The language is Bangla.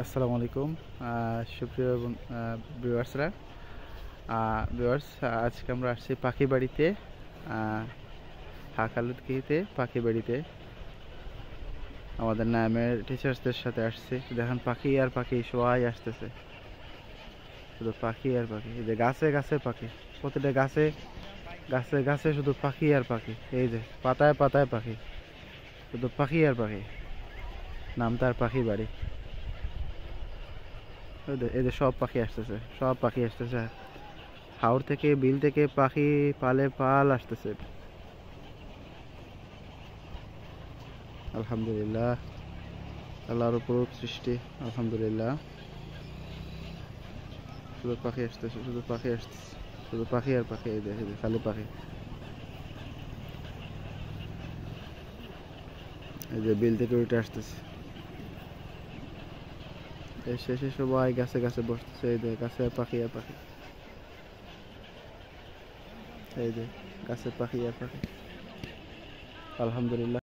আসসালামু আলাইকুম সুপ্রিয় ভিউয়ার্সরা। ভিউয়ার্স, আজকে আমরা আসছি পাখি বাড়িতে, হাকালুতকিতে পাখি বাড়িতে। আমাদের নামের টিচার্সদের সাথে আসছি। দেখেন পাখি আর পাখি সবাই আসতেছে, শুধু পাখি আর পাখি। এই যে গাছে গাছে পাখি, প্রতিটা গাছে গাছে গাছে শুধু পাখি আর পাখি। এই যে পাতায় পাতায় পাখি, শুধু পাখি আর পাখি। নাম তার পাখি বাড়ি। এই যে সব পাখি আসতেছে, সব পাখি আসতেছে। হাওর থেকে বিল থেকে পাখি পালে পাল আসতেছে। আলহামদুলিল্লাহ, আল্লাহর উপর সৃষ্টি। আলহামদুলিল্লাহ, শুধু পাখি আসতেছে, শুধু পাখি আসতেছে, শুধু পাখি আর পাখি। এই দেখে খালি পাখি। এই যে বিল থেকে উঠে আসতেছে, এই শেষে সবাই গাছে গাছে বসতেছে। এই যে গাছে পাখি আর পাখি। এই যে গাছে পাখি আর পাখি। আলহামদুলিল্লাহ।